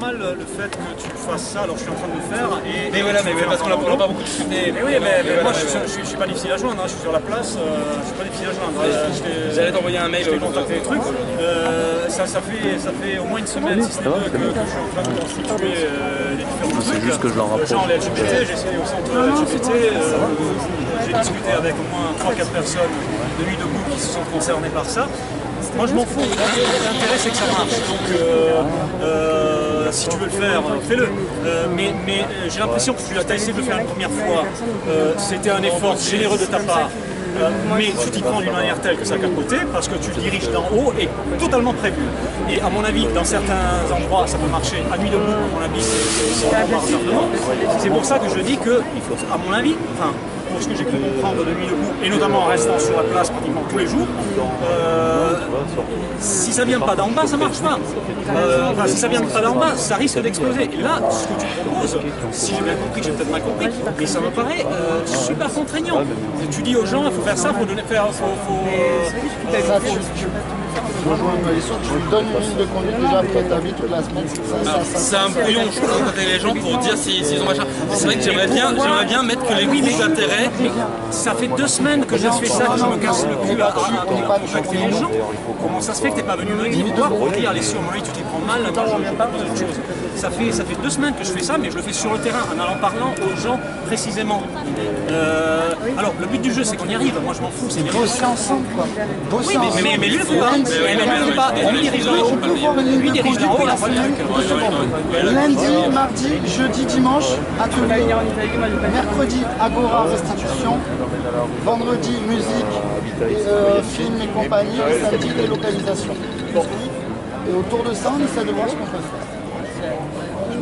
mal le fait que tu fasses ça, alors je suis en train de le faire. Mais voilà, mais parce qu'on n'a pas beaucoup discuté. Mais oui, mais moi je suis pas difficile à joindre, hein, je suis sur la place, je suis pas difficile à joindre. J'allais t'envoyer un mail. Je t'ai contacté des trucs. Ça fait au moins une semaine, si ce n'est deux, que je suis en train de constituer les différents trucs. C'est juste que je leur rapproche. Genre les LGBT, j'ai essayé au centre LGBT, j'ai discuté avec au moins 3-4 personnes de Nuit debout qui se sont concernées par ça. Moi je m'en fous, l'intérêt c'est que ça marche, donc si tu veux le faire, fais-le. Mais j'ai l'impression que tu as essayé de le faire une première fois, c'était un effort généreux de ta part, mais tu t'y prends d'une manière telle que ça a capoté, parce que tu le diriges d'en haut et totalement prévu. Et à mon avis, dans certains endroits ça peut marcher, à Nuit debout, à mon avis c'est vraiment largement. C'est pour ça que je dis que, à mon avis, enfin, pour ce que j'ai pu comprendre de Nuit debout, et notamment en restant sur la place pratiquement tous les jours, si ça vient pas d'en bas, ça marche pas. Enfin, si ça vient pas d'en bas, ça risque d'exploser. Et là, ce que tu proposes, si j'ai bien compris, j'ai peut-être mal compris, mais ça me paraît super contraignant. Tu dis aux gens, il faut faire ça, il faut donner, Je rejoins une coalition, tu lui donnes une ligne de conduite déjà prête à vie toute la semaine. C'est un brouillon, je peux contacter les gens pour dire s'ils ont machin. C'est vrai que j'aimerais bien mettre que les groupes d'intérêt. Ça fait 2 semaines que je fais ça, que je me casse le cul à contacter les gens. Comment ça se fait que tu n'es pas venu me dire, pour dire, allez, si au moment où tu t'y prends mal, attends, je viens pas poser autre chose. Ça fait 2 semaines que je fais ça, mais je le fais sur le terrain, en allant parlant aux gens précisément. Alors, le but du jeu, c'est qu'on y arrive. Moi, je m'en fous, c'est bien. Bosser ensemble, quoi. Oui, mais lui, il ne fait pas. Lui dirige d'en haut. Lui dirige d'en haut, il a pas le truc. Lundi, mardi, jeudi, dimanche, atelier. Mercredi, Agora, restitution. Vendredi, musique, film et compagnie. Samedi, délocalisation. Et autour de ça, on essaie de voir ce qu'on peut faire.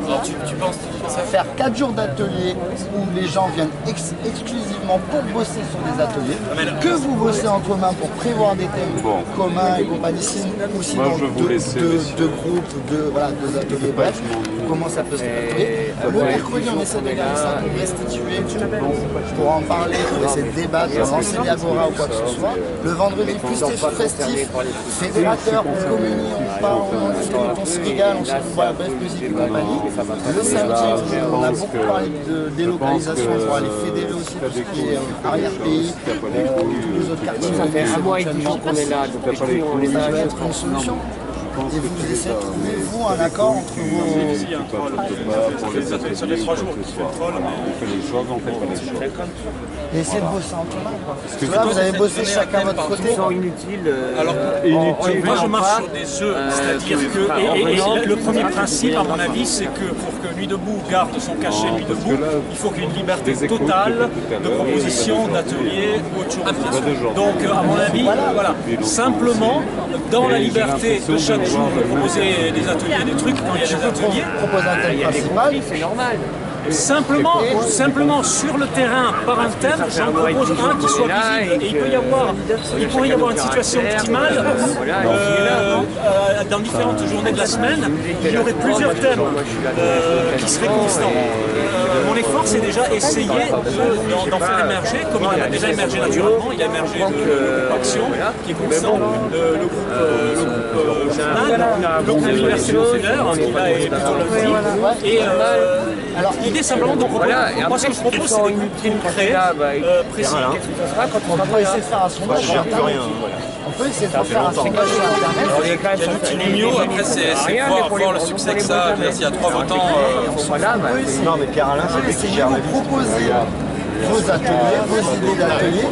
Alors tu penses à faire 4 jours d'atelier où les gens viennent exclusivement pour bosser sur des ateliers, que vous bossez en commun pour prévoir des thèmes communs et compagnie, ou sinon deux groupes, deux ateliers, bref, comment ça peut se faire. Le mercredi, on essaie de garder ça pour restituer, pour en parler, pour essayer de débattre, renseigner Agora ou quoi que ce soit. Le vendredi, plus festif, fédérateur, on communie, on parle, on discute, on se régale, on se voit, bref, musique et compagnie. Le samedi, on a beaucoup parlé de délocalisation pour aller fédérer aussi tout ce qui est arrière-pays, tous les autres quartiers. Ça fait un mois et 10 jours qu'on est là, donc ça va être une solution. Et vous essayez de trouver, vous, un accord entre vos... Ça fait 3 jours qu'il fait le troll. On fait les choses, on fait pas les choses. Et essayez de bosser en commun, quoi. Parce que là, vous avez bossé chacun votre côté. Inutile. Alors, moi je marche sur des œufs, c'est-à-dire que, et le premier principe à mon avis, c'est que pour que Nuit debout garde son cachet Nuit debout, il faut qu'il y ait une liberté totale de proposition, d'atelier ou autre chose. Donc à mon avis, voilà, simplement dans la liberté de chaque jour de proposer des ateliers, des trucs quand il y a des ateliers. Propose un thème principal, c'est normal. Simplement sur le terrain, par un thème, j'en propose un qui soit visible. Et il pourrait y avoir une situation optimale dans différentes journées de la semaine, il y aurait plusieurs thèmes qui seraient constants. Mon effort, c'est déjà essayer d'en faire émerger, comme il a déjà émergé naturellement, il a émergé de groupe Action, qui est constant, le groupe Journal, le groupe Université Consulaire, qui va être plutôt lundi, et alors l'idée simplement, donc moi ce que je propose, c'est des groupes concrets, précis. On peut essayer de faire un sondage sur Internet. On peut essayer de faire un sondage sur Internet. il y a l'outil Numio, après c'est voir le succès que ça a. S'il y a 3 votants, non mais Pierre-Alain, c'est essayer de vous proposer vos ateliers, vos idées d'ateliers.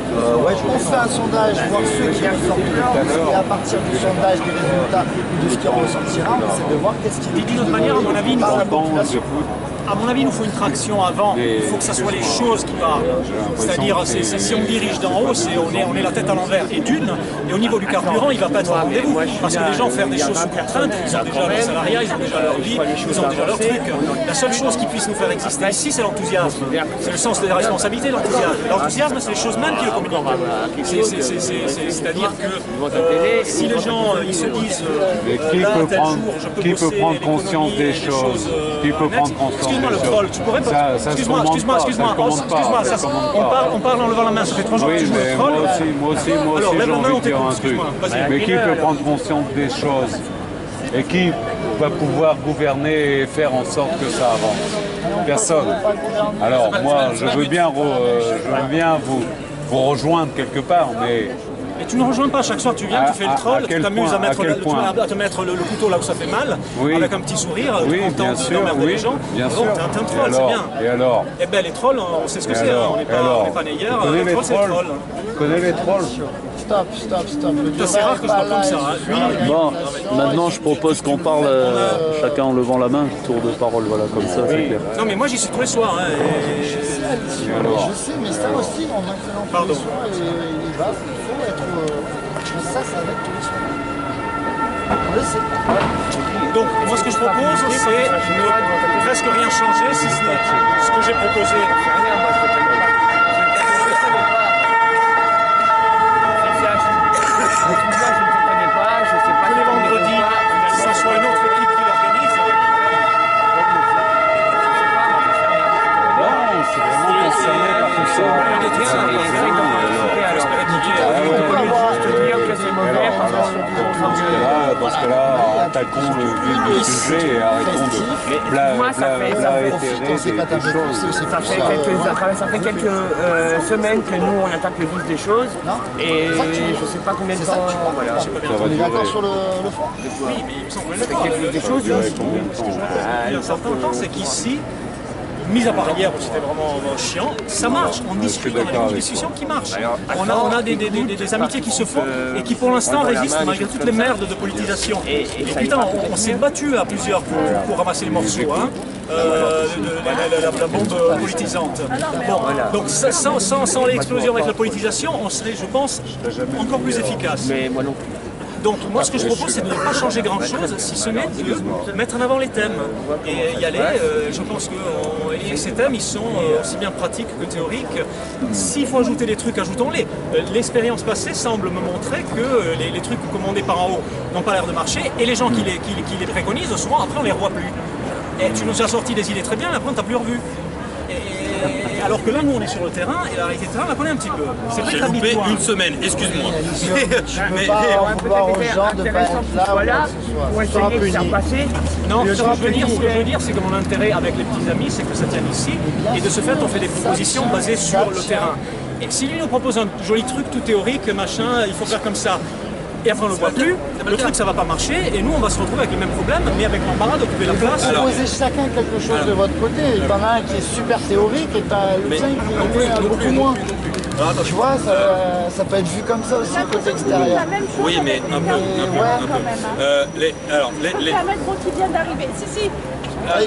On fait un sondage, voir ceux qui ressortent le plus, et à partir du sondage, des résultats, de ce qui en ressortira, on essaie de voir qu'est-ce qui est d'une autre manière, à mon avis, il nous faut une traction avant. Il faut que ce soit les choses qui parlent. C'est-à-dire, si on dirige d'en haut, on est la tête à l'envers. Et au niveau du carburant, il ne va pas être au rendez-vous. Parce que les gens font des choses sous contrainte, ils ont déjà leur salariat, ils ont déjà leur vie, ils ont déjà leur truc. La seule chose qui puisse nous faire exister ici, c'est l'enthousiasme. C'est le sens de la responsabilité, l'enthousiasme. L'enthousiasme, c'est les choses mêmes qui le communiquent. C'est-à-dire que si les gens ils se disent qui peut prendre conscience des choses, qui peut prendre conscience. Excuse-moi le troll, tu pourrais pas. Excuse-moi, on parle en levant la main, ça fait 3 jours que tu joues le troll. Moi aussi, j'ai envie de dire un truc. Mais qui peut prendre conscience des choses et qui va pouvoir gouverner et faire en sorte que ça avance? Personne. Alors moi, je veux bien vous rejoindre quelque part, mais... Et tu ne rejoins pas, chaque soir tu viens, tu fais le troll, tu t'amuses à te mettre le couteau là où ça fait mal, avec un petit sourire, tu es content d'emmerder les gens. Bien sûr. T'es un troll, c'est bien. Et alors? Eh ben les trolls, on sait ce que c'est, on n'est pas nés hier, les trolls c'est les trolls. Tu connais les trolls? Stop. C'est rare que je parle comme ça. Bon, maintenant je propose qu'on parle chacun en levant la main, tour de parole, voilà, comme ça, c'est clair. Non mais moi j'y suis tous les soirs. Je sais, mais ça aussi, en maintenant tous les soirs, il faut être... ça va être tous les soirs. On le sait. Donc moi ce que je propose, c'est ne presque rien changer, si ce n'est ce que j'ai proposé. Dans ce cas-là, attaquons le vif du sujet et arrêtons de bla-bla-bla-itérer des choses. Ça fait quelques semaines que nous on attaque le vif des choses et je sais pas combien de temps. Voilà. On est d'accord sur le fond? Oui, mais il me semble que des choses. Ce que je veux dire, c'est qu'ici, mis à part hier où c'était vraiment chiant, ça marche, on discute, on a des discussions qui marchent. On a des amitiés qui se font et qui pour l'instant résistent malgré toutes les merdes de politisation. Et putain, on s'est battu à plusieurs pour ramasser les morceaux, hein, la bombe politisante. Bon, donc sans l'explosion avec la politisation, on serait, je pense, encore plus efficace. Mais moi non plus. Donc moi ce que je propose c'est de ne pas changer grand chose si ce n'est de mettre en avant les thèmes et y aller. Je pense que ces thèmes ils sont aussi bien pratiques que théoriques. S'il faut ajouter des trucs, ajoutons-les. L'expérience passée semble me montrer que les trucs commandés par en haut n'ont pas l'air de marcher et les gens qui les préconisent, souvent après on les revoit plus. Et tu nous as sorti des idées très bien, après on t'a plus revu. Alors que là, nous, on est sur le terrain, et la réalité du terrain, on la connaît un petit peu. C'est vrai que j'ai loupé une semaine, excuse-moi. Mais on peut pas aux gens de pas être là ou essayer de faire passer. Non, ce que je veux dire, c'est que mon intérêt avec les petits amis, c'est que ça tienne ici, et de ce fait, on fait des propositions basées sur le terrain. Et si lui nous propose un joli truc tout théorique, machin, il faut faire comme ça, et après on ne le voit plus, le truc ça va pas marcher, et nous on va se retrouver avec les mêmes problèmes, mais avec l'embarras d'occuper la place. Proposez chacun quelque chose de votre côté, t'en as un qui est super théorique et t'as le tien qui est beaucoup moins. Tu vois, ça peut être vu comme ça aussi côté extérieur. Oui, mais un peu. Alors, les qui vient d'arriver. Si.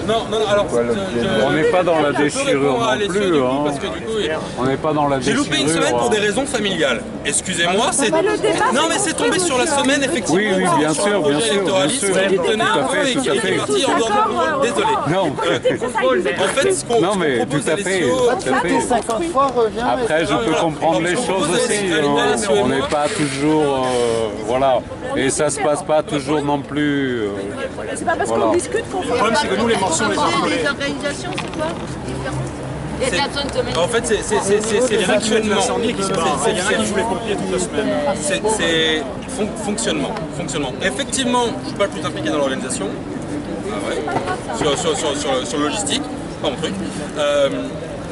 Non, alors. On n'est pas dans la déchirure non plus. Parce que du coup, on n'est pas dans la déchirure. J'ai loupé une semaine pour des raisons familiales. Excusez-moi, c'est. Non, mais c'est tombé sur la semaine, effectivement. Oui, bien sûr, bien sûr. Tout à fait. Désolé. Non. En fait, ce qu'on propose à l'essio. Après, je peux comprendre les choses aussi. On n'est pas toujours. Voilà. Et ça se passe pas toujours non plus. C'est pas parce qu'on discute qu'on fait. Le problème, c'est que nous, les morceaux, les organisations, c'est quoi différent? En fait, c'est il y en a qui mettent l'incendie et qui se barrent. Il y en a qui jouent les pompiers toute la semaine. C'est fonctionnement. Effectivement, je suis pas le plus impliqué dans l'organisation. Sur le logistique, pas mon truc.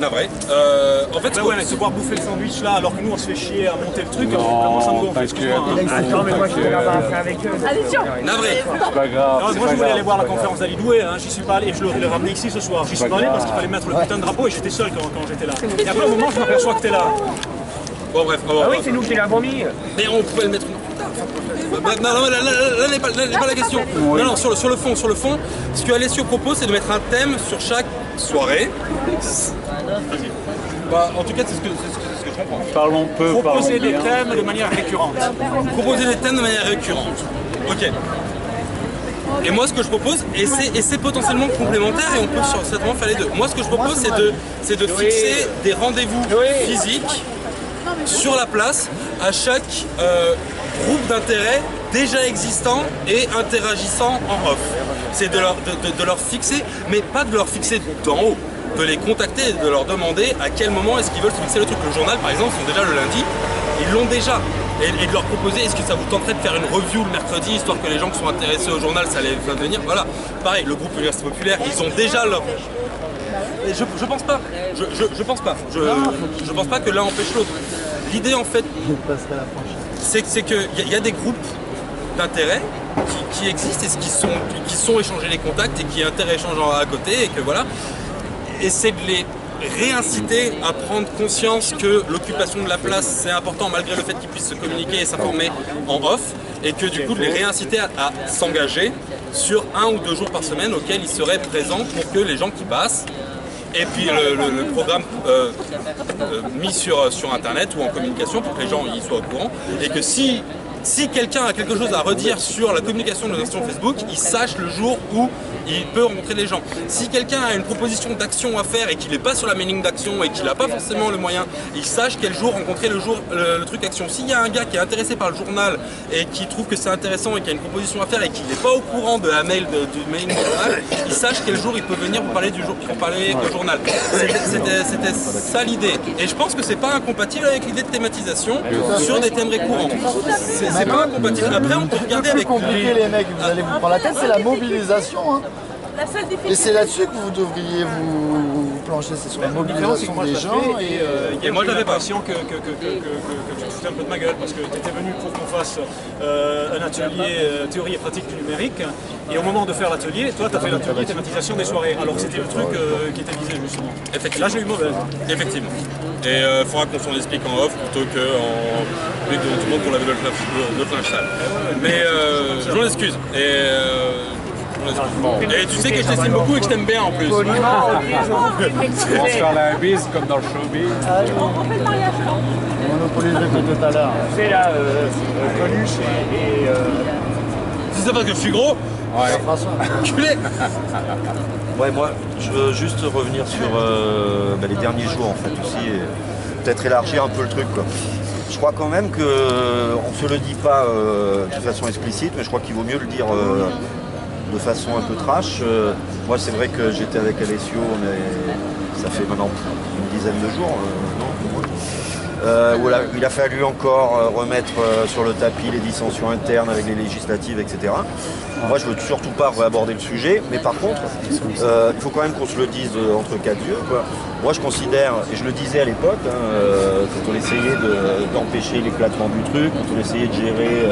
Navré. En fait, ouais, se voir bouffer le sandwich là, alors que nous on se fait chier à monter le truc, vraiment ça nous gonfle. Attends, mais moi je vais là-bas avec eux. Allez, tiens. Navré. C'est pas grave. Moi je voulais aller voir la conférence d'Ali Doué, j'y suis pas allé, je l'ai ramené ici ce soir. J'y suis pas allé parce qu'il fallait mettre le putain de drapeau et j'étais seul quand j'étais là. Et après au moment je m'aperçois que t'es là. Bon bref. Ah oui, c'est nous qui l'avons mis. Mais on pouvait le mettre plus tard. Non, là n'est pas la question. Non, sur le fond, ce que Alessio propose, c'est de mettre un thème sur chaque soirée. Bah, en tout cas, c'est ce que je comprends. Parlons peu, proposer des thèmes de manière récurrente. Proposer des thèmes de manière récurrente. Ok. Et moi, ce que je propose, et c'est potentiellement complémentaire, et on peut certainement faire les deux. Moi, ce que je propose, c'est de fixer des rendez-vous physiques sur la place à chaque groupe d'intérêt déjà existant et interagissant en off. C'est de leur fixer, mais pas de leur fixer d'en haut, de les contacter et de leur demander à quel moment est-ce qu'ils veulent se fixer le truc. Le journal par exemple sont déjà le lundi, ils l'ont déjà. et de leur proposer, est-ce que ça vous tenterait de faire une review le mercredi, histoire que les gens qui sont intéressés au journal, ça les fasse venir. Voilà, pareil, le groupe Université Populaire, ils ont déjà leur... Je pense pas, je pense pas, je pense pas que l'un empêche l'autre. L'idée en fait, c'est qu'il y a des groupes d'intérêt qui existent et qui sont échangés les contacts et qui inter-échangent à côté et que voilà, et c'est de les réinciter à prendre conscience que l'occupation de la place c'est important malgré le fait qu'ils puissent se communiquer et s'informer en off, et que du coup de les réinciter à s'engager sur 1 ou 2 jours par semaine auxquels ils seraient présents pour que les gens qui passent, et puis le programme mis sur internet ou en communication pour que les gens y soient au courant, et que si quelqu'un a quelque chose à redire sur la communication de l'action Facebook, il sache le jour où il peut rencontrer les gens. Si quelqu'un a une proposition d'action à faire et qu'il n'est pas sur la mailing d'action et qu'il n'a pas forcément le moyen, il sache quel jour rencontrer le truc action. S'il y a un gars qui est intéressé par le journal et qui trouve que c'est intéressant et qui a une proposition à faire et qu'il n'est pas au courant de la mail du mailing du journal, il sache quel jour il peut venir pour parler au journal. C'était ça l'idée. Et je pense que c'est pas incompatible avec l'idée de thématisation sur des thèmes récurrents. C'est pas incompatible. Après, on peut regarder avec... C'est compliqué les mecs, vous allez vous prendre la tête, c'est la mobilisation. Hein. Et c'est là-dessus que vous devriez vous plancher, c'est sur la mobilisation des gens. Et moi j'avais l'impression que tu te foutais un peu de ma gueule parce que tu étais venu pour qu'on fasse un atelier théorie et pratique du numérique. Et au moment de faire l'atelier, toi tu as fait l'atelier thématisation des soirées. Alors que c'était le truc qui était visé justement. Effectivement. Là j'ai eu mauvaise. Effectivement. Et il faudra qu'on s'en explique en off plutôt qu'en public devant tout le monde pour laver notre linge sale. Mais je m'en excuse. Et tu sais que je t'estime beaucoup et que je t'aime bien en plus. On se faire la bise comme dans le showbiz. On fait le mariage quand? On monopolise tout à l'heure. C'est là, Coluche et Si c'est parce que je suis gros, culé. Ouais, moi, je veux juste revenir sur les derniers jours en fait aussi, et peut-être élargir un peu le truc, quoi. Je crois quand même que on se le dit pas de façon explicite, mais je crois qu'il vaut mieux le dire de façon un peu trash. Moi, c'est vrai que j'étais avec Alessio, mais ça fait maintenant une dizaine de jours, où il a fallu encore remettre sur le tapis les dissensions internes avec les législatives, etc. Moi, je ne veux surtout pas réaborder le sujet, mais par contre, il faut quand même qu'on se le dise entre quatre yeux, quoi. Moi, je considère, et je le disais à l'époque, quand on essayait d'empêcher l'éclatement du truc, quand on essayait de gérer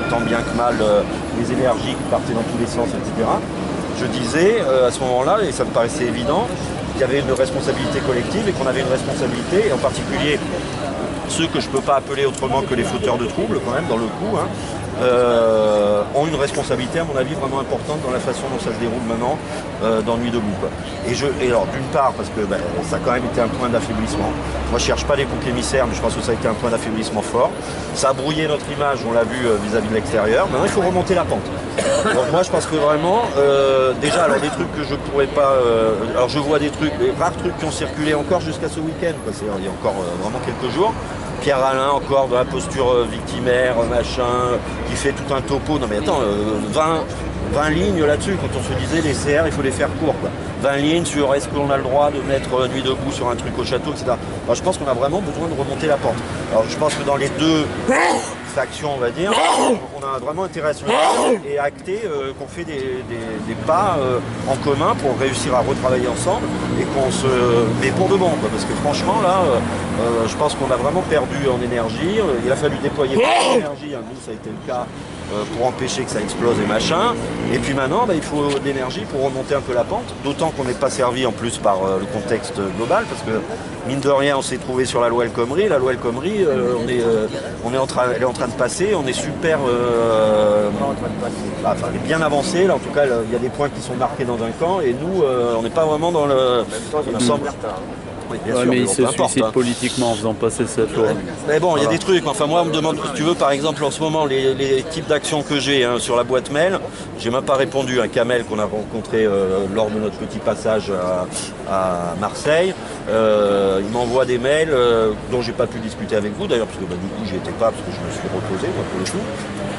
tant bien que mal les énergies qui partaient dans tous les sens, etc. Je disais à ce moment-là, et ça me paraissait évident, qu'il y avait une responsabilité collective et qu'on avait une responsabilité, et en particulier ceux que je ne peux pas appeler autrement que les fauteurs de troubles, quand même, dans le coup, ont une responsabilité, à mon avis, vraiment importante dans la façon dont ça se déroule maintenant dans Nuit debout, quoi. Et alors, d'une part, parce que ça a quand même été un point d'affaiblissement. Moi, je ne cherche pas les boucs émissaires, mais je pense que ça a été un point d'affaiblissement fort. Ça a brouillé notre image, on l'a vu vis-à-vis de l'extérieur. Maintenant, il faut remonter la pente. Donc moi, je pense que vraiment, déjà, alors des trucs que je ne pourrais pas... alors, je vois des trucs, des rares trucs qui ont circulé encore jusqu'à ce week-end, il y a encore vraiment quelques jours. Pierre Alain encore dans la posture victimaire, machin, qui fait tout un topo. Non mais attends, 20 lignes là-dessus, quand on se disait les CR, il faut les faire court, quoi. 20 lignes sur est-ce qu'on a le droit de mettre Nuit debout sur un truc au château, etc. Alors, je pense qu'on a vraiment besoin de remonter la pente. Alors je pense que dans les deux factions, on va dire, on a vraiment intérêt à se mettre et à acter qu'on fait des pas en commun pour réussir à retravailler ensemble et qu'on se... Mais pour de bon, quoi, parce que franchement, là, je pense qu'on a vraiment perdu en énergie. Il a fallu déployer beaucoup d'énergie, hein. Nous, ça a été le cas pour empêcher que ça explose et machin. Et puis maintenant, il faut de l'énergie pour remonter un peu la pente, d'autant qu'on n'est pas servi en plus par le contexte global, parce que mine de rien, on s'est trouvé sur la loi El Khomri. La loi El Khomri, elle est en train de passer, on est super... elle est bien avancée, là en tout cas, il y a des points qui sont marqués dans un camp, et nous, on n'est pas vraiment dans le... Il me semble... Oui, bien sûr, mais il se suicide politiquement en faisant passer cette loi. Mais bon, il y a des trucs. Enfin, moi, on me demande, si tu veux, par exemple, en ce moment, les types d'actions que j'ai sur la boîte mail, j'ai même pas répondu à Kamel qu'on a rencontré lors de notre petit passage à Marseille. Il m'envoie des mails dont j'ai pas pu discuter avec vous, d'ailleurs, parce que du coup, j'y étais pas, parce que je me suis reposé, moi, pour le coup.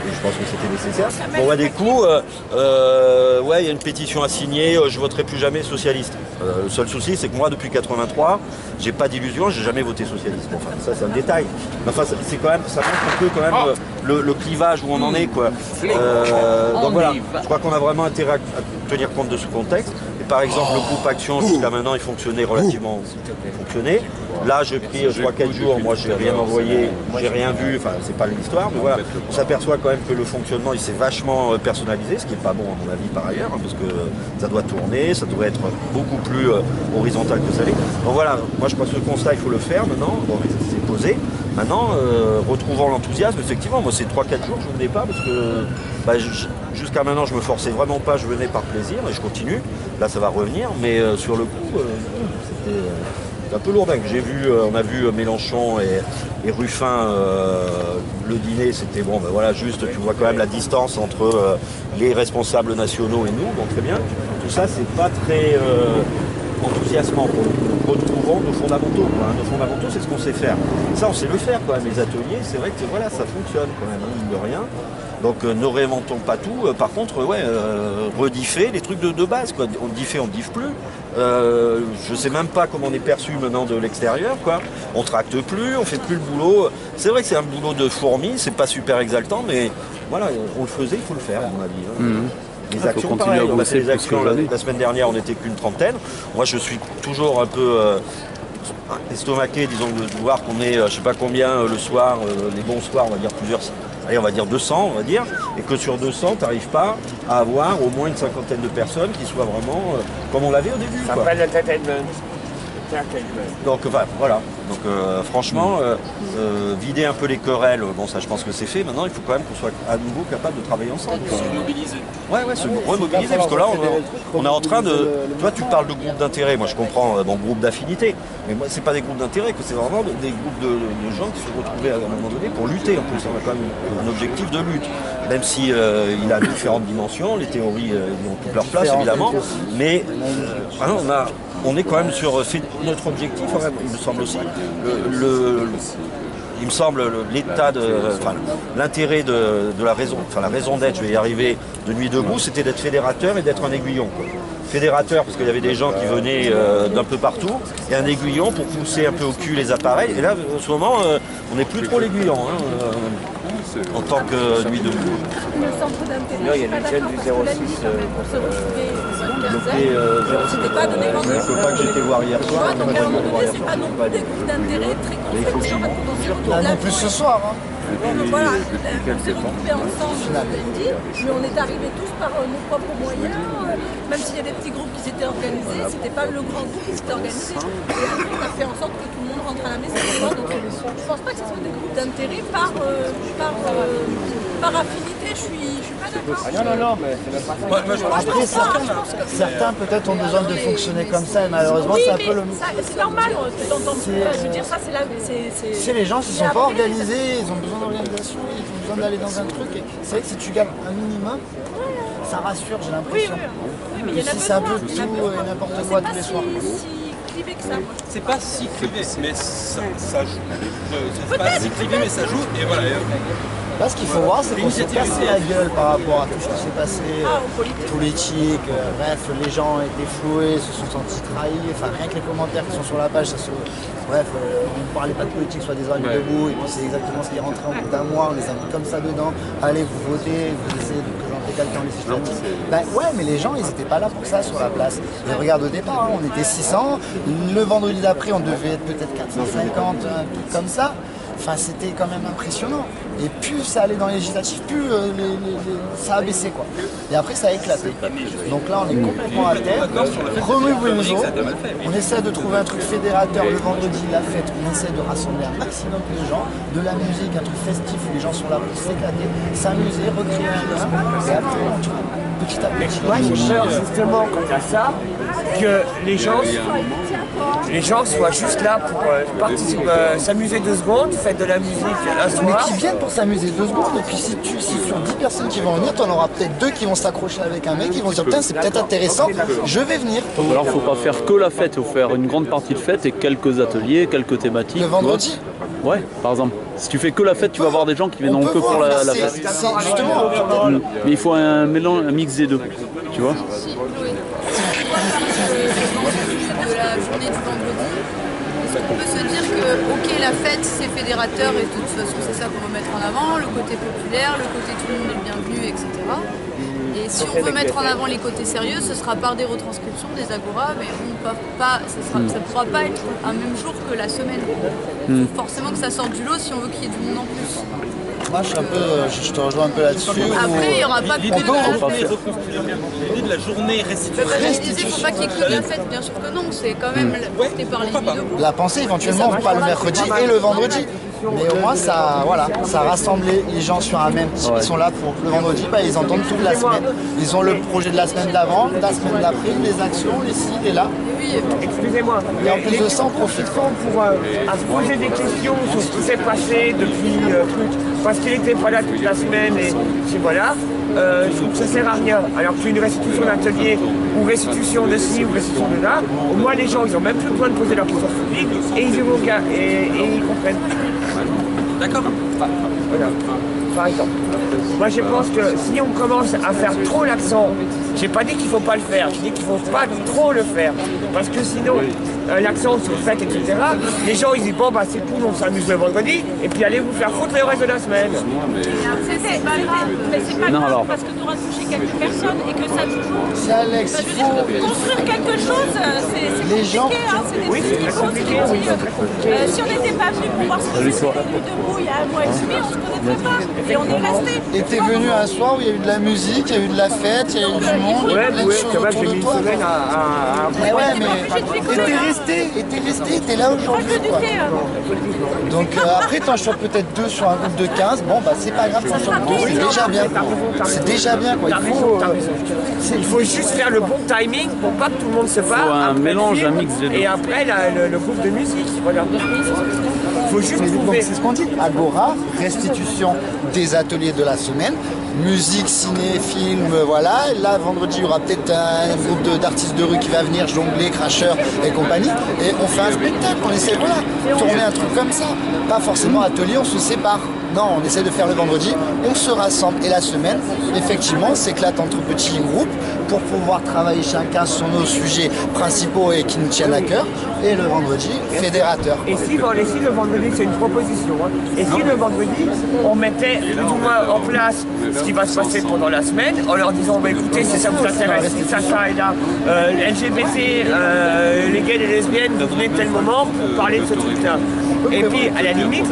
Et je pense que c'était nécessaire. Bon, des coups, il y a une pétition à signer, je voterai plus jamais socialiste. Le seul souci, c'est que moi, depuis 83, j'ai pas d'illusion, j'ai jamais voté socialiste. Bon, enfin, ça c'est un détail. Mais enfin, c'est quand même, ça montre un peu quand même le clivage où on en est, quoi. Donc voilà, je crois qu'on a vraiment intérêt à tenir compte de ce contexte. Et par exemple, le groupe Action, jusqu'à maintenant, il fonctionnait relativement fonctionné. Là, j'ai pris 3-4 jours, moi j'ai rien envoyé, j'ai rien vu, enfin c'est pas l'histoire, mais voilà, on s'aperçoit quand même que le fonctionnement il s'est vachement personnalisé, ce qui n'est pas bon à mon avis par ailleurs, hein, parce que ça doit tourner, ça doit être beaucoup plus horizontal que ça l'est. Donc voilà, moi je pense que ce constat il faut le faire maintenant, bon, c'est posé. Maintenant, retrouvant l'enthousiasme, effectivement, moi c'est 3-4 jours, je ne venais pas parce que bah, jusqu'à maintenant je me forçais vraiment pas, je venais par plaisir et je continue. Là ça va revenir, mais sur le coup, c'était un peu lourdingue. J'ai vu, on a vu Mélenchon et Ruffin, le dîner, c'était bon, ben voilà, juste tu vois quand même la distance entre les responsables nationaux et nous, donc très bien. Tout ça, c'est pas très enthousiasmant pour nous. Retrouvons nos fondamentaux, quoi, hein. Nos fondamentaux, c'est ce qu'on sait faire. Ça, on sait le faire quand même. Les ateliers, c'est vrai que voilà, ça fonctionne quand même, hein, mine de rien. Donc ne réinventons pas tout. Par contre, ouais, rediffer les trucs de base, quoi. On diffait, on diffe plus. Je sais même pas comment on est perçu maintenant de l'extérieur, quoi. On tracte plus, on fait plus le boulot. C'est vrai que c'est un boulot de fourmi, c'est pas super exaltant, mais voilà, on le faisait, il faut le faire, à mon avis. Hein. Les actions, pareil, on a fait les actions la semaine dernière, on n'était qu'une trentaine. Moi, je suis toujours un peu estomaqué, disons, de voir qu'on est, je sais pas combien le soir, les bons soirs, on va dire plusieurs, allez, on va dire 200, on va dire, et que sur 200, tu n'arrives pas à avoir au moins une cinquantaine de personnes qui soient vraiment comme on l'avait au début. Ça s'appelle l'entertainment. Donc voilà, donc franchement, vider un peu les querelles, bon ça je pense que c'est fait, maintenant il faut quand même qu'on soit à nouveau capable de travailler ensemble. Se mobiliser. Ouais, se remobiliser, parce que là on est en train de... Toi tu parles de groupes d'intérêt, moi je comprends mon groupe d'affinité, mais moi c'est pas des groupes d'intérêt, que c'est vraiment des groupes de gens qui se sont retrouvés à un moment donné pour lutter. En plus on a quand même un objectif de lutte, même si il a différentes dimensions, les théories ont toute leur place évidemment, mais on est quand même sur notre objectif, il me semble aussi, il me semble l'état l'intérêt de la raison, la raison d'être, je vais y arriver, de Nuit debout, c'était d'être fédérateur et d'être un aiguillon, quoi. Fédérateur parce qu'il y avait des gens qui venaient d'un peu partout, et un aiguillon pour pousser un peu au cul les appareils, et là en ce moment on n'est plus trop l'aiguillon, en tant que Nuit debout. Le centre d'intérêt, il y a une chaîne du 06 pour se retrouver C'était pas donné le copain que j'étais voir hier soir. donc à un moment donné, c'est pas non plus des groupes d'intérêt très constructifs. Là non plus ce soir. Hein. Donc voilà, on s'est retrouvés ensemble, je l'ai dit, mais on est arrivés tous par nos propres moyens, même s'il y a des petits groupes qui s'étaient organisés, c'était pas le grand groupe qui s'était organisé. Et après, on a fait en sorte que tout le monde rentre à la maison. Donc je pense pas que ce soit des groupes d'intérêt par affinité, je suis pas d'accord. Non, mais c'est même pas ça. Après, certains peut-être ont besoin de fonctionner comme ça, et malheureusement c'est un peu le... C'est normal, je veux dire, ça c'est là... C'est les gens qui sont pas organisés, ils ont besoin d'organisation, ils ont besoin d'aller dans un truc. C'est vrai que si tu gardes un minimum, ça rassure, j'ai l'impression. Oui, mais il y en a si c'est un peu tout et n'importe quoi tous les soirs. Clivé que ça, moi. C'est pas si clivé, mais ça joue. C'est pas si clivé, mais ça joue, et voilà. Là, ce qu'il faut voir, c'est qu'on s'est cassé la gueule par rapport à tout ce qui s'est passé, politique, bref, les gens étaient floués, se sont sentis trahis, enfin rien que les commentaires qui sont sur la page, bref, on ne parlait pas de politique, soit des Nuit debout, et puis c'est exactement ce qui est rentré en bout d'un mois, on les a mis comme ça dedans, allez vous votez, vous essayez de présenter quelqu'un en législative. Ben ouais, mais les gens, ils n'étaient pas là pour ça sur la place. Et regarde au départ, on était 600, le vendredi d'après, on devait être peut-être 450, un truc comme ça. Enfin, c'était quand même impressionnant. Et plus ça allait dans les législatives, plus ça a baissé, quoi. Et après, ça a éclaté. Donc là, on est complètement à terre. Remobilisons. On essaie de trouver un truc fédérateur le vendredi, la fête. On essaie de rassembler un maximum de gens. De la musique, un truc festif où les gens sont là pour s'éclater, s'amuser, recréer un lien. Et après, on trouve petit à petit. Moi, j'ai peur justement quand il y a ça, que les gens soient juste là pour s'amuser 2 secondes, faites de la musique un soir. Mais qui viennent pour s'amuser 2 secondes, et puis si sur 10 personnes qui vont venir, tu en auras peut-être 2 qui vont s'accrocher avec un mec, qui vont se dire putain c'est peut-être intéressant, je vais venir. Alors faut pas faire que la fête, il faut faire une grande partie de fête et quelques ateliers, quelques thématiques. Le vendredi ? Ouais, par exemple. Si tu fais que la fête, tu vas avoir des gens qui viendront que pour la fête. Justement. Mais il faut un mélange, un mix des deux, tu vois. De la journée du vendredi, On peut se dire que, ok, la fête c'est fédérateur et de toute façon c'est ça qu'on veut mettre en avant, le côté populaire, le côté tout le monde est le bienvenu, etc. Et si on veut mettre en avant les côtés sérieux, ce sera par des retranscriptions, des agoras, mais ça ne pourra pas être un même jour que la semaine. Il faut forcément que ça sorte du lot si on veut qu'il y ait du monde en plus. Moi, je te rejoins un peu là-dessus. Après, il n'y aura pas que l'idée de la journée restitution. Il ne faut pas qu'il y ait que de la fête, bien sûr que non, c'est quand même porté par les vidéos. La pensée, éventuellement, pas le mercredi et le vendredi. Mais au moins, ça rassemble les gens sur un même type. Ils sont là pour le vendredi, ils entendent toute la semaine. Ils ont le projet de la semaine d'avant, de la semaine d'après, les actions, les ci, les là. Excusez-moi. Et en plus de ça, on profite pour poser des questions sur ce qui s'est passé depuis parce qu'il n'était pas là toute la semaine et voilà. Je trouve que ça sert à rien. Alors que une restitution d'atelier ou restitution de ci ou restitution de là, au moins les gens ils n'ont même plus besoin de poser leur question publique et ils ils comprennent. D'accord. Voilà. Par exemple. Moi je pense que si on commence à faire trop l'accent, j'ai pas dit qu'il faut pas le faire, je dis qu'il faut pas trop le faire. Parce que sinon, l'accent sur le fait, etc., les gens ils disent bon bah c'est cool, on s'amuse le vendredi, et puis allez vous faire foutre le reste de la semaine. C'est pas grave, mais c'est pas grave parce que tu auras touché quelques personnes et que ça toujours. C'est Alex, il faut construire quelque chose, c'est les gens. Oui, c'est très compliqué, si on n'était pas venu pour voir ce qui s'était venu debout il y a un mois et demi, on se connaîtrait pas. Et on est resté. Et t'es venu un soir où il y a eu de la musique, il y a eu de la fête, il y a eu du monde, ouais, plein de choses quand même, autour j'ai de mis une toi. semaine à... Ouais, mais t'es là aujourd'hui. Donc après, t'en chopes peut-être 2 sur un groupe de 15, bon bah c'est pas grave, t'en chopes 2, c'est déjà bien. C'est déjà bien quoi. Il faut juste faire le bon timing pour pas que tout le monde se parle. Il faut un mélange, un mix des deux. Et après le groupe de musique, voilà. Il faut juste trouver. C'est ce qu'on dit. Agora, restitution des ateliers de la semaine, musique, ciné, film, voilà. Là, vendredi, il y aura peut-être un groupe d'artistes de rue qui va venir jongler, cracheurs et compagnie. Et on fait un spectacle, on essaie, de tourner un truc comme ça. Pas forcément atelier, on se sépare. Non, on essaie de faire le vendredi, on se rassemble. Et la semaine, effectivement, s'éclate entre petits groupes pour pouvoir travailler chacun sur nos sujets principaux et qui nous tiennent à cœur. Et le vendredi, fédérateur. Et si le vendredi, c'est une proposition, et si le vendredi, on mettait plus ou moins en place ce qui va se passer pendant la semaine, en leur disant, bah, écoutez, si ça vous intéresse, si ça et là, LGBT, les gays et les lesbiennes, vous venez tel moment pour parler de ce truc-là. Et puis, à la limite,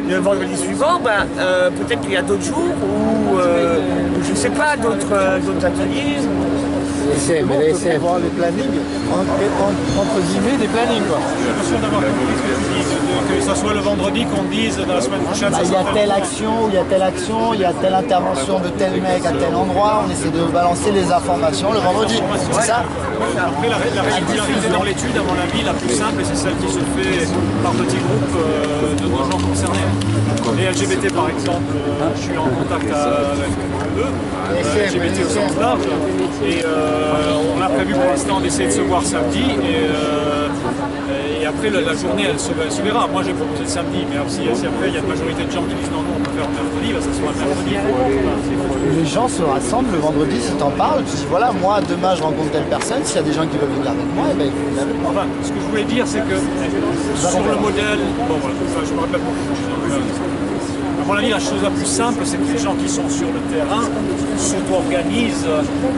le vendredi suivant, peut-être qu'il y a d'autres jours ou je ne sais pas, d'autres ateliers. Essayer de voir les plannings, entre guillemets, des plannings quoi. Je suis sûr d'avoir compris ce que tu dis, que ce soit le vendredi qu'on dise dans la semaine prochaine. Il y a telle action, il y a telle action, il y a telle intervention de tel mec à tel endroit, on essaie de balancer les informations le vendredi, c'est ça? Après la régularité dans l'étude, à mon avis, la plus simple, et c'est celle qui se fait par petits groupes de gens concernés. Les LGBT par exemple, je suis en contact avec eux, LGBT au sens large, et on a prévu pour l'instant d'essayer de se voir samedi, et après la journée elle se verra. Moi j'ai proposé le samedi, mais si après il y a une majorité de gens qui disent non, on peut faire le mercredi, ça sera le mercredi. Les gens se rassemblent le vendredi, si t'en parles, tu dis voilà, moi demain je rencontre telle personne, s'il y a des gens qui veulent venir avec moi, et ben ils viennent avec moi. Enfin, ce que je voulais dire c'est que sur le modèle, bon voilà, je me répète beaucoup. À mon avis, la chose la plus simple, c'est que les gens qui sont sur le terrain s'auto-organisent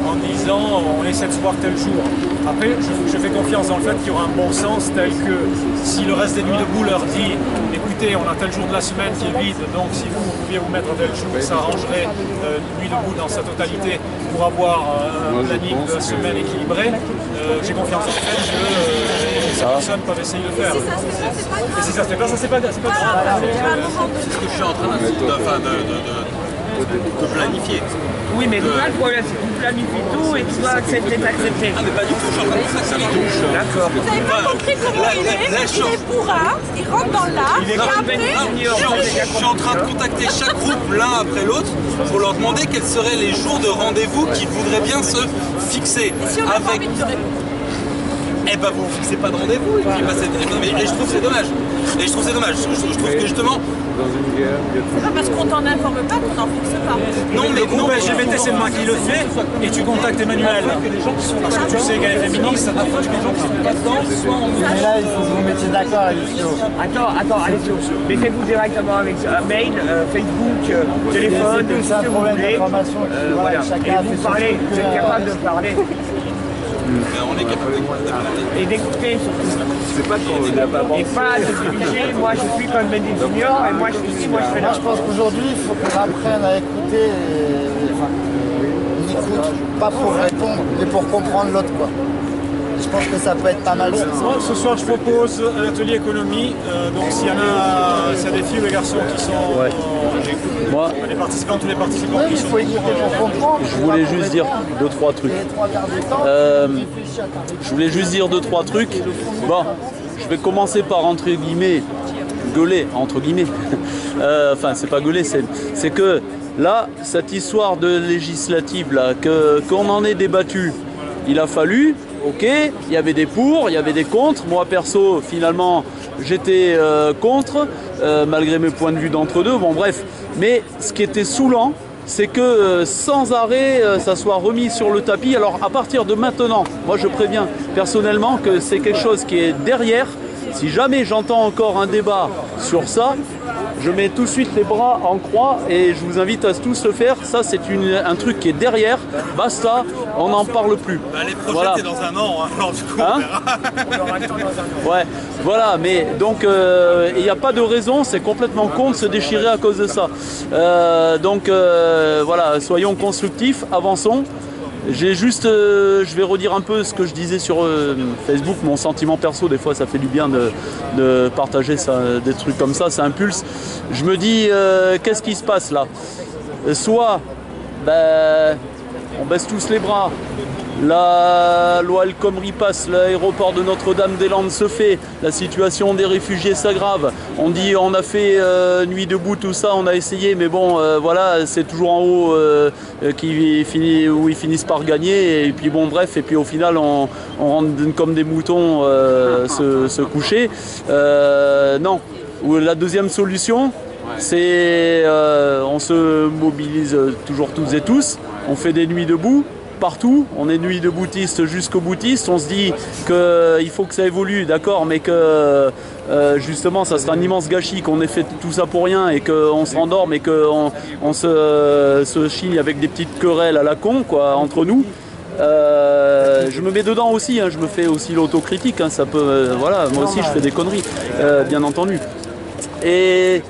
en disant on essaie de se voir tel jour. Après, je fais confiance dans le fait qu'il y aura un bon sens tel que si le reste des nuits debout leur dit écoutez, on a tel jour de la semaine qui est vide, donc si vous pouviez vous mettre tel jour, ça arrangerait Nuit debout dans sa totalité pour avoir un planning de la semaine équilibré. J'ai confiance dans le fait que ces personnes peuvent essayer de le faire. Et si ça se fait pas, ça c'est pas grave. C'est ce que je suis en train de planifier. Oui, mais là, le problème, c'est que tu planifies tout et tu dois accepter d'accepter. Ah, mais pas du tout, je suis en train de faciliter. D'accord. Vous n'avez pas compris comment il est bourrin, il rentre dans l'art, et après... Je suis en train de contacter chaque groupe l'un après l'autre pour leur demander quels seraient les jours de rendez-vous qu'ils voudraient bien se fixer. Et si on n'a pas envie de te répondre? eh ben vous fixez pas de rendez-vous. Et je trouve que c'est dommage. Et je trouve que c'est dommage. Je trouve que justement... C'est pas parce qu'on t'en informe pas qu'on n'en fixe pas. Non, mais le groupe LGBT, c'est moi qui le fais, et tu contactes Emmanuel. Parce que tu sais qu'elle est féministe, ça t'approche que les gens qui sont pas dedans, soit on... Mais là, il faut que vous vous mettiez d'accord, Alessio. Attends, Alessio. Mettez-vous directement avec mail, Facebook, téléphone, tout ce que vous voulez. Voilà. Et vous parlez, vous êtes capable de parler. On est capable de parler. Et d'écouter surtout. C'est pas qu'on n'a pas Et pas de se diriger, moi je suis comme Mehdi Junior, et moi je suis ici, moi je fais là. Moi, je pense qu'aujourd'hui, il faut qu'on apprenne à écouter, on écoute, pas pour répondre, mais pour comprendre l'autre, quoi. Je pense que ça peut être pas mal. Moi, ce soir, je propose un atelier économie. Donc, s'il y a des filles ou des garçons qui sont... Moi, les participants, tous les participants qui Il sont... faut écouter pour comprendre. je voulais juste dire 2-3 trucs. Je voulais juste dire 2-3 trucs. Bon, je vais commencer par, entre guillemets, gueuler, entre guillemets. Enfin, c'est pas gueuler, c'est que là, cette histoire de législative, là, qu'on en ait débattu, il a fallu, ok, il y avait des pour, il y avait des contre. Moi, perso, finalement, j'étais contre, malgré mes points de vue d'entre-deux. Bon, bref. Mais ce qui était saoulant, c'est que sans arrêt, ça soit remis sur le tapis. Alors, à partir de maintenant, moi, je préviens personnellement que c'est quelque chose qui est derrière. Si jamais j'entends encore un débat sur ça, je mets tout de suite les bras en croix et je vous invite à tous le faire. Ça, c'est un truc qui est derrière. Basta, on n'en parle plus. Les projets, voilà. c'est dans un an, hein. Alors du coup, hein on verra. Ouais, voilà, mais donc il n'y a pas de raison, c'est complètement con de se déchirer à cause de ça. Voilà, soyons constructifs, avançons. J'ai juste, je vais redire un peu ce que je disais sur Facebook, mon sentiment perso, des fois ça fait du bien de partager ça, des trucs comme ça impulse. Je me dis, qu'est-ce qui se passe là? Soit, on baisse tous les bras, la loi El Khomri passe, l'aéroport de Notre-Dame-des-Landes se fait, la situation des réfugiés s'aggrave, on dit on a fait nuit debout, tout ça, on a essayé, mais bon, voilà, c'est toujours en haut où ils finissent par gagner, et puis bon, bref, et puis au final, on rentre comme des moutons se coucher. Non, la deuxième solution, c'est on se mobilise toujours toutes et tous, on fait des nuits debout, partout, on est nuit de boutiste jusqu'au boutiste, on se dit qu'il faut que ça évolue, d'accord, mais que justement ça sera un immense gâchis qu'on ait fait tout ça pour rien et qu'on se rendorme et qu'on se chie avec des petites querelles à la con, quoi, entre nous. Je me mets dedans aussi, hein, je me fais aussi l'autocritique, hein, ça peut, voilà, moi aussi je fais des conneries, bien entendu. Et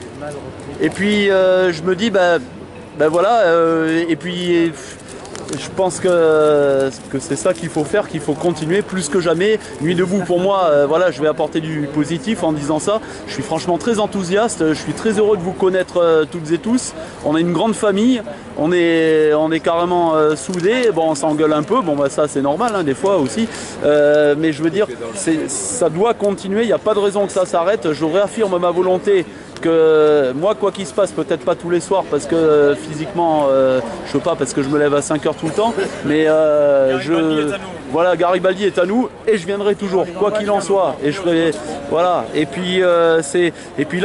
puis je me dis, voilà, et puis... Je pense que c'est ça qu'il faut faire, qu'il faut continuer plus que jamais. Nuit debout, pour moi, voilà, je vais apporter du positif en disant ça. Je suis franchement très enthousiaste, je suis très heureux de vous connaître toutes et tous. On est une grande famille, on est carrément soudés. Bon, on s'engueule un peu, bon bah ça c'est normal, hein, des fois aussi. Mais je veux dire, ça doit continuer, il n'y a pas de raison que ça s'arrête. Je réaffirme ma volonté que moi, quoi qu'il se passe, peut-être pas tous les soirs parce que physiquement je peux pas, parce que je me lève à 5 h tout le temps, mais voilà, Garibaldi est à nous et je viendrai toujours, quoi qu'il en soit, et je ferai, voilà, et puis là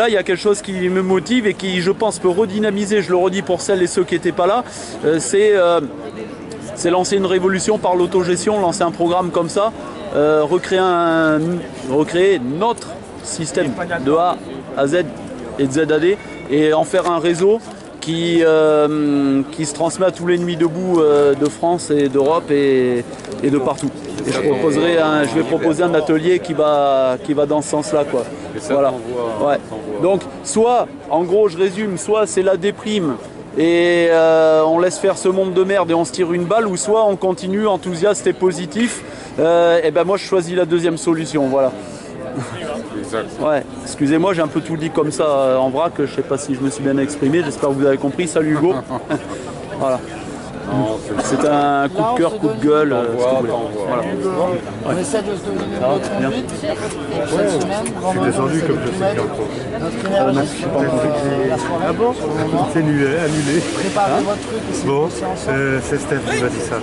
il y a quelque chose qui me motive et qui, je pense, peut redynamiser, je le redis pour celles et ceux qui n'étaient pas là, c'est lancer une révolution par l'autogestion, lancer un programme comme ça, recréer notre système de A à Z et de ZAD et en faire un réseau qui se transmet à tous les nuits debout de France et d'Europe et de partout. Et je vais proposer un atelier qui va dans ce sens-là, quoi. Voilà. Ouais. Donc, soit, en gros, je résume, soit c'est la déprime et on laisse faire ce monde de merde et on se tire une balle, ou soit on continue enthousiaste et positif. Et ben moi, je choisis la deuxième solution. Voilà. Ouais, excusez-moi, j'ai un peu tout dit comme ça en vrac, je sais pas si je me suis bien exprimé, j'espère que vous avez compris. Salut Hugo. Voilà. Non, C'est un coup de cœur, coup de gueule. Voilà. On essaie de se donner notre conduite. Cette semaine, je suis descendu comme je sais bien. notre énergie la soirée. Ah bon? C'est annulé. Préparez votre truc et c'est Bon, c'est Steph qui m'a dit ça.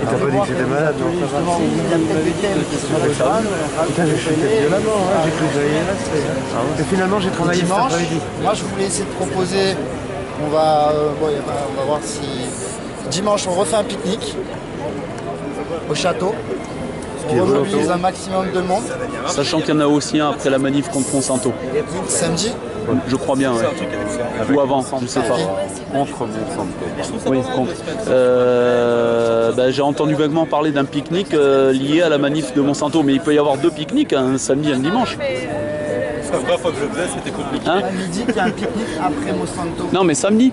Il t'a pas dit que j'étais malade, non? Il y a peut-être des thèmes qui sont rejoints. Putain, j'ai chuté violemment, j'ai cru que j'allais y rester. Et finalement, j'ai travaillé cet après-midi. Moi, je voulais essayer de proposer, on va voir si... Dimanche, on refait un pique-nique au château. On mobilise un maximum de monde. Sachant qu'il y en a aussi un après la manif contre Monsanto. Samedi? Je crois bien, ouais. Ou avant, je sais pas. Contre Monsanto. Oui, contre. J'ai entendu vaguement parler d'un pique-nique lié à la manif de Monsanto, mais il peut y avoir deux pique-niques, un samedi et un dimanche. La première fois que je le faisais, c'était compliqué. Hein? À midi, il y a un pique-nique après Monsanto. Non, mais samedi.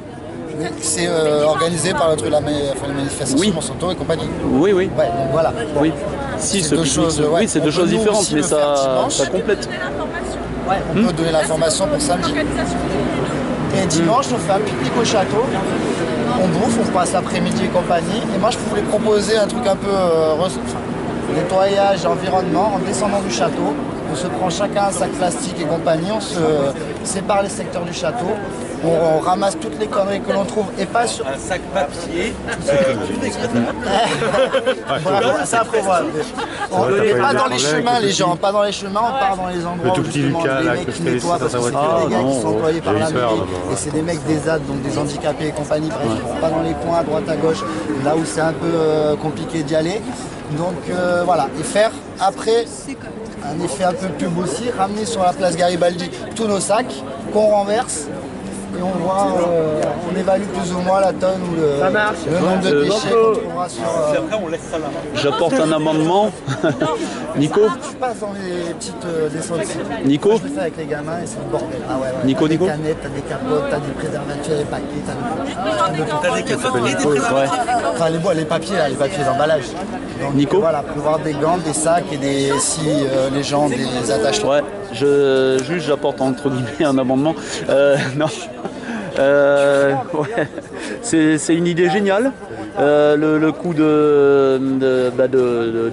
C'est organisé par la manifestation Monsanto et compagnie. Oui, oui. Ouais, donc voilà. Oui. Si, ce pique-nique, oui, c'est deux choses différentes, mais ça complète. Ouais, on peut donner l'information pour samedi. Et dimanche, on fait un pique-nique au château. On bouffe, on passe l'après-midi et compagnie. Et moi, je voulais proposer un truc un peu nettoyage et environnement en descendant du château. On se prend chacun un sac plastique et compagnie. On se sépare les secteurs du château. On ramasse toutes les conneries que l'on trouve et pas sur... Un sac papier. Ça prévoit. On n'est pas dans les chemins, les gens. Pas dans les chemins, on part dans les endroits où justement les mecs qui nettoient parce que c'est des gars qui sont employés par la mairie. Et c'est des mecs des ZAD, donc des handicapés et compagnie. Bref, ils vont pas dans les coins à droite à gauche, là où c'est un peu compliqué d'y aller. Donc voilà. Et faire après un effet un peu pub aussi, ramener sur la place Garibaldi tous nos sacs qu'on renverse. Et on voit, on évalue plus ou moins la tonne ou le nombre de déchets qu'on trouvera sur... Après, on laisse ça là. J'apporte un amendement. Nico? Tu passes dans les petites descentes. Nico? Moi, je le fais avec les gamins et c'est le bordel. Ah ouais, ouais. Nico, t'as Nico? des canettes, t'as des capotes, t'as des préservatifs, des paquets, T'as des capotes et des préservatifs. Enfin les papiers là, les papiers d'emballage. Donc, Nico? Voilà, prévoir des gants, des sacs et si les gens des attaches. Ouais, j'apporte entre guillemets un amendement. Non. Ouais. C'est une idée géniale. Le coup de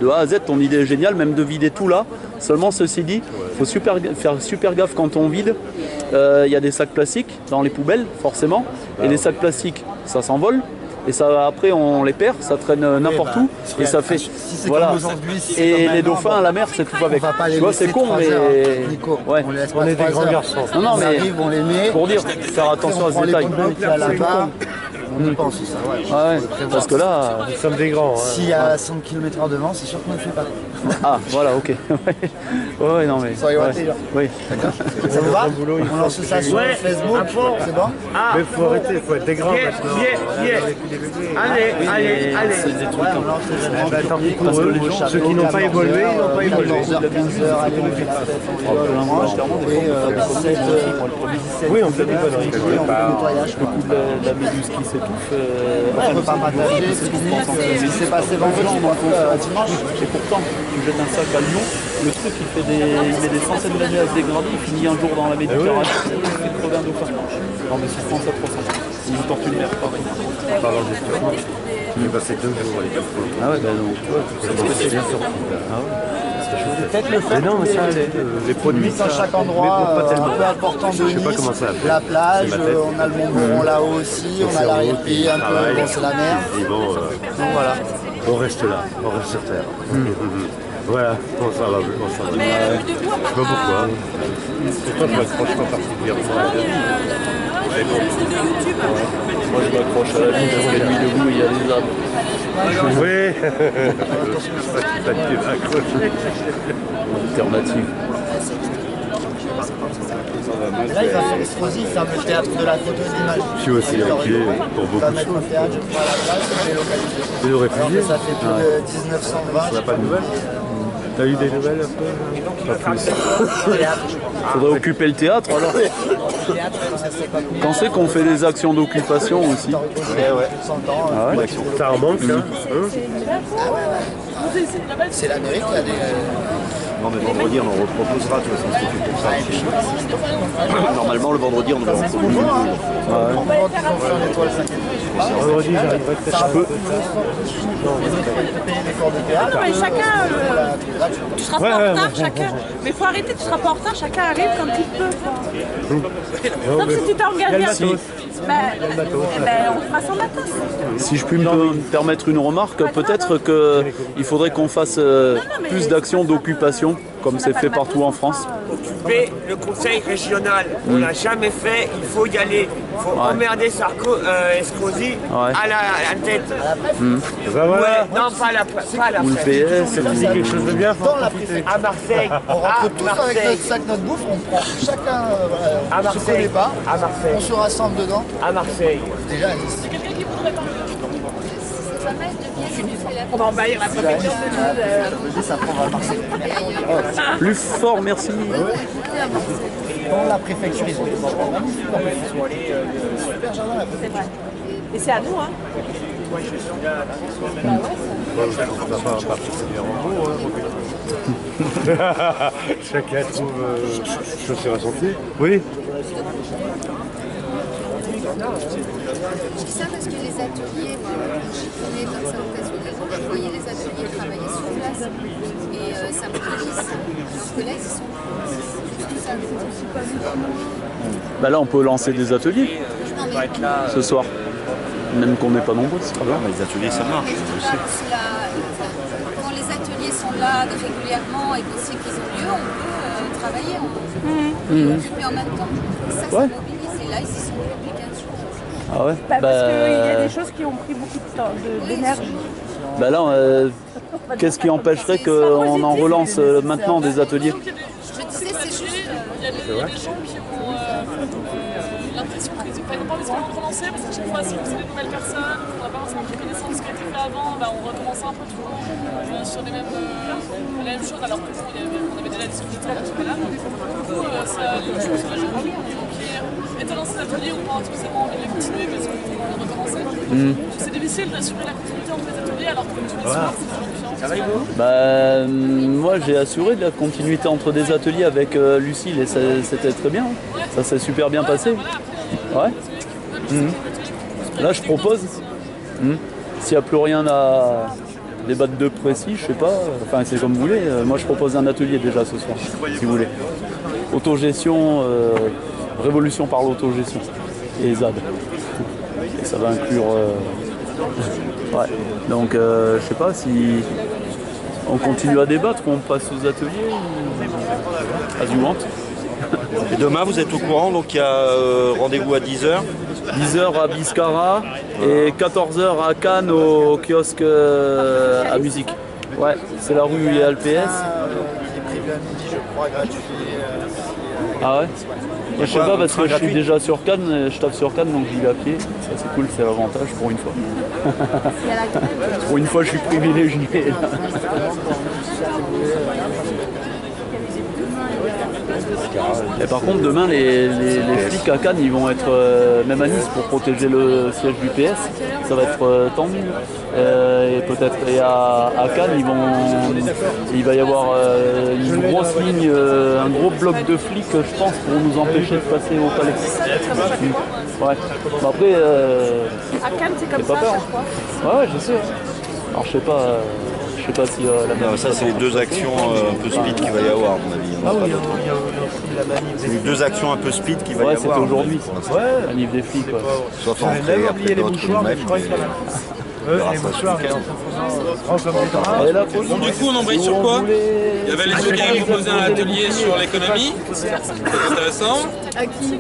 A à Z, ton idée est géniale, même de vider tout là. Seulement, ceci dit, il faut faire super gaffe quand on vide. Il y a des sacs plastiques dans les poubelles, forcément. Et les sacs plastiques, ça s'envole. Et ça, après, on les perd, ça traîne n'importe où. Et ça fait. Voilà. Et les dauphins à la mer, c'est tout avec. Tu vois, c'est con, mais. Ouais. On est des grands garçons. Non, mais. On les met. Pour dire, faire attention à ce détail. On y pense, ça, ouais. Ouais, parce que là... Nous sommes des grands. S'il y a 100 km/h devant, c'est sûr qu'on ne le fait pas. Ah, voilà, ok. Ouais, non mais... Soyez intelligents. Oui. Ça vous va? On lance ça sur Facebook, c'est bon? Mais il faut arrêter, il faut être des grands maintenant. Allez. C'est des trucs comme... Tant pis pour eux, ceux qui n'ont pas évolué, ils n'ont pas évolué. 14h, 15h, allez, on fait la fête, on Oui, on fait des conneries. on fait le nettoyage. Le coup de la méduse qui s'étouffe... On peut pas partager ce qui s'est passé vendredi, dimanche. Et pourtant, tu jettes un sac à Lyon, le truc il met des centaines d'années à se dégrader, il finit un jour dans la Méditerranée, il fait crever un dauphin. Non mais c'est 100 à 300. C'est une tortue de mer, pareil. Pardon, j'ai passé 2 jours avec la fois. Ah ouais, bah non, tu vois, c'est bien sorti. Ah ouais. Peut-être le fait non, mais ça, les produits dans chaque endroit un peu important de Nice, la plage, on a le Montmoron là-haut aussi, on a l'arrière-pays un peu, bon c'est la mer. Donc voilà. On reste là, on reste sur terre. Voilà, bon, ça va, bon, ça va. Je sais pas pourquoi. Pourquoi je m'accroche pas particulièrement à la vie? Moi je m'accroche à la vie parce que lui debout il y a des arbres. Oui. Alternative. Là il va faire l'explosif, faire le théâtre de la photo et de l'image. Je suis aussi inquiet pour beaucoup de choses. Théâtre, je crois, à la place, les localités. Et le réfugié? Ça fait plus de 1920. On n'a pas de nouvelles? T'as eu des nouvelles un peu? Pas plus. Faudrait occuper le théâtre alors. Quand c'est qu'on fait des actions d'occupation aussi? Ah ouais. Ça remonte là. C'est l'Amérique, il y a des... Non mais vendredi on en reproposera, tu vois, c'est fait pour ça. Normalement le vendredi on devrait en proposer. Vendredi j'arriverai peut-être un peu. Non mais chacun, tu seras pas en retard, chacun. Mais faut arrêter, tu seras pas en retard, chacun arrive comme il peut. Donc si tu t'es engagé, on fera son matos. Si je puis me permettre une remarque, peut-être qu'il faudrait qu'on fasse plus d'actions d'occupation, comme c'est fait partout en France. Occuper le conseil régional, on l'a jamais fait, il faut y aller. Il faut emmerder Estrosi à la tête. Non, pas la Ou le PS, c'est quelque chose de bien. À Marseille. On rentre tous avec notre sac, notre bouffe, on prend chacun ce qu'on n'est pas, on se rassemble dedans. À Marseille. Déjà, On va envahir la préfecture de ça prendra Marseille. Plus fort, merci. Dans la préfecture, ils ont des endroits magnifiques. Ils sont allés super jardin la préfecture. C'est vrai. Et c'est à nous, hein. Ça va pas particulièrement beau, chacun trouve chaussures à son pied. Oui. Je dis ça parce que les ateliers, je connais comme ça occasionnellement, je voyais les ateliers travailler sur place et ça me plaisait. Alors que là, ils sont tout ça. Bah là, on peut lancer des ateliers ce soir. Même qu'on n'est pas nombreux, c'est pas grave. Les ateliers, ça marche. Quand les ateliers sont là régulièrement et qu'on sait qu'ils ont lieu, on peut travailler, on peut occuper en même temps. Et ça mobilise. Et là, ils y sont depuis 15 jours. Ah ouais Parce qu'il y a des choses qui ont pris beaucoup de temps, d'énergie. Bah là, qu'est-ce qui empêcherait qu'on en relance maintenant des ateliers? Je disais, c'est juste. Il y a des gens qui ont l'impression qu'ils n'ont pas envie de relancer parce qu'à chaque fois, si c'est des nouvelles personnes, on n'a pas forcément pris connaissance de ce qui a été fait avant, on recommence un peu tout sur les mêmes choses alors que on avait déjà discuté de ça tout à l'heure. Du coup, les choses que j'ai envie qui étaient dans ces ateliers ou pas forcément envie de les continuer parce qu'on va recommencer. C'est difficile d'assurer la continuité entre les ateliers alors que tous les soirs, c'est toujours différent. Moi j'ai assuré de la continuité entre des ateliers avec Lucille et c'était très bien. Ça s'est super bien passé. Ouais. Là je propose, s'il n'y a plus rien à débattre de précis, je sais pas, enfin c'est comme vous voulez, moi je propose un atelier déjà ce soir, si vous voulez. Autogestion, révolution par l'autogestion et ZAD. Et ça va inclure... ouais. Donc je sais pas si on continue à débattre, on passe aux ateliers ou... As you want. Et demain vous êtes au courant, donc il y a rendez-vous à 10h. 10h à Biscara et 14h à Cannes au kiosque à musique. Ouais, c'est la rue où il y a le PS. Il est prévu à midi, je crois, gratuit. Ah ouais? Moi, je sais pas parce que je suis déjà sur Cannes, je tape sur Cannes donc j'y vais à pied. Ça c'est cool, c'est l'avantage pour une fois. Pour une fois je suis privilégié. Et par contre demain les flics à Cannes ils vont être même à Nice pour protéger le siège du PS, ça va être tendu. Et peut-être à Cannes il va y avoir une grosse ligne, un gros bloc de flics je pense pour nous empêcher de passer au palais. Ouais. Bon, après à Cannes c'est comme ça à chaque fois. Ouais je sais. Alors je sais pas si la Non, ça c'est les deux actions un peu speed qu'il va y avoir à mon avis. C'est les deux actions un peu speed qu'il va y avoir. Ouais, c'était aujourd'hui. La livre des flics. Soit en après, après d'autres même. Bon, du coup, on embraye sur quoi? Il y avait les autres qui avaient proposé un atelier sur l'économie. C'est intéressant. À qui?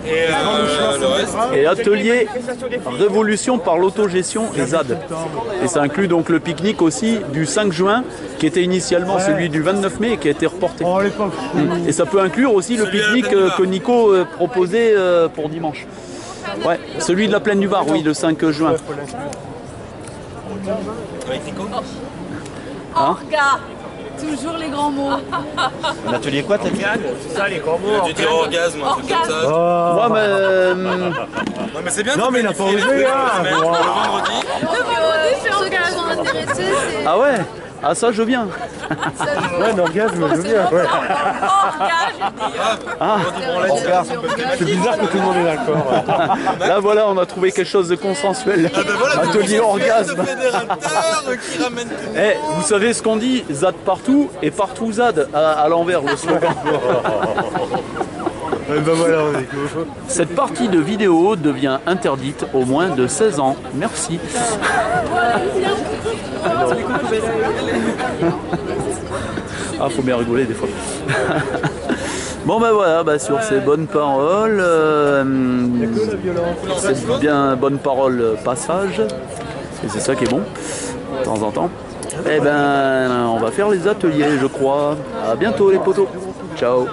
Et le reste. Et atelier révolution par l'autogestion et ZAD. Et ça inclut donc le pique-nique aussi du 5 juin qui était initialement celui du 29 mai et qui a été reporté. Et ça peut inclure aussi le pique-nique que Nico proposait pour dimanche. Ouais, celui de la plaine du Var, oui, le 5 juin. Avec Nico? Orga. Toujours les grands mots. Un atelier quoi, t'as dit? C'est ça les grands mots. Tu dis orgasme, un truc comme ça. Ouais, mais... Non, mais c'est bien. Non, mais il n'a pas osé, le vendredi. Le vendredi, c'est orgasme intéressé. Ah ouais? Ah ça je viens. Ouais, un orgasme, je viens. Ouais. Ah. C'est bizarre que tout le monde est d'accord. Là voilà, on a trouvé quelque chose de consensuel. Atelier orgasme. Eh, vous savez ce qu'on dit, ZAD partout et partout ZAD à l'envers le slogan. Ben voilà, on est cool. Cette partie de vidéo devient interdite aux moins de 16 ans. Merci. Ah, faut bien rigoler des fois. Bon ben voilà, bah, sur ces bonnes paroles, c'est bien bonne parole passage, et c'est ça qui est bon, de temps en temps. Eh ben, on va faire les ateliers, je crois. À bientôt les potos. Ciao.